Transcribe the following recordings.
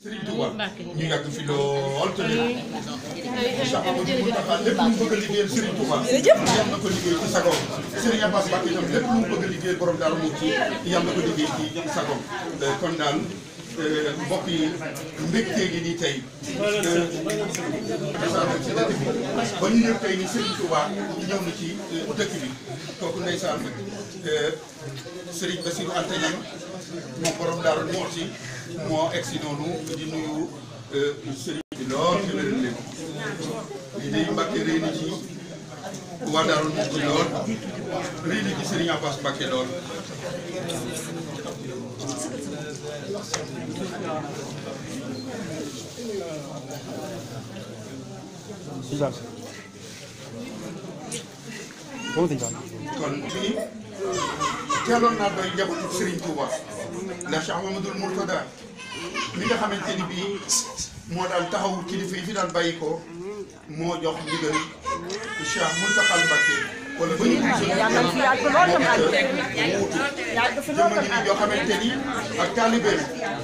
Serigne Touba ñu yàgg fi lool te léegi Cheikh Amadou Mountakha lépp lu mu bëgg a liggéeyal Serigne Touba yam na ko liggéey ci sagoom Serigne Abass Mbacké itam lépp lu mu bëgg a liggéeyal borom Darou Mouhty yam na ko liggéey ci sagoom kon daal mbokk yi mbégte gi nii tey ci dëkk bi ba ñu ñëw tey ni Serigne Touba ñëw na ci dëkk bi kooku ndeysaan Serigne Bassirou Anta Niang moom borom Darou Mouhty moo egsi noonu di nuyu Serigne bi lool ci wér leen lii day Mbacké rëy na ci waa Darou Mouhty lool rëy na ci Serigne Abass Mbacké lool kon fii teeloon naa doy njabootu Serigne Touba la Cheikh Mamadou Mourtada mi nga xamante ni bii moo daan taxawu kilifa yi fi daan bàyyi ko moo jox ndigal Cheikh Mountakha Mbacké wala ba ñu jamono ji yoo xamante ni ak taalibe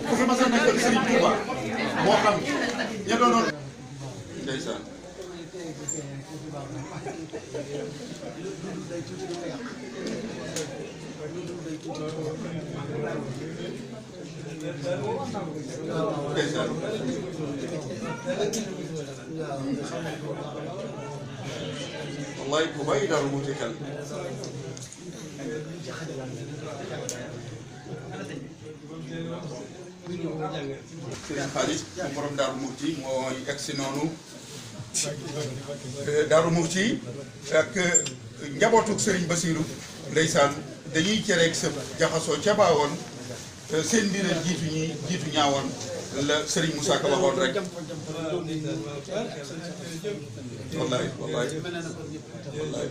ku fi mas a nekkal Serigne Touba moo xam ña doonoon ndeysaan wallaay ku bàyyi Darou Mouhty xel Serigne Khalid mu borom Darou Mouhty moo egsi noonu Darou Mouhty ak njabootu Serigne Bassirou ndeysaan dañuy cereeg sëb jaxasoo ca baawoon seen mbir jiitu ñaawoon la Serigne Moussa Ka waxoon rek wallaay wallaay wallaay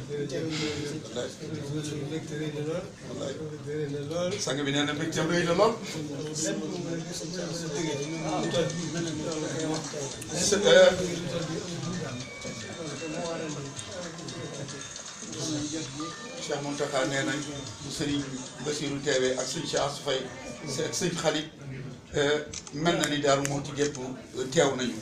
sang bi nee na mbégteem rëy na lool Cheikh Mountakha nee nañ bu Serigne Bassirou teewee ak sëñ Cheikh Assou Faye ak sëñ Khalid mel na ni Darou Mouhty gépp teew nañu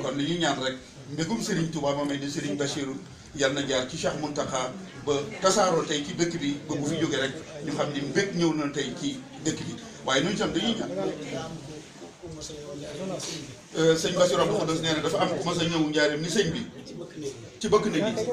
kon li ñuy ñaan rek mbégum Serigne Touba ma may di Serigne Bassirou yal na jaar ci Cheikh Mountakha ba tasaaroo tey ci dëkk bi ba bu fi jógee rek ñu xam ni mbég ñëw na tey ci dëkk bi waaye ñun itam dañuy ñaan sëñ Bassirou Abdou Khoudoss nee na dafa am ku mas a ñëw njaareem ni sëñ bi ci bëkk na gi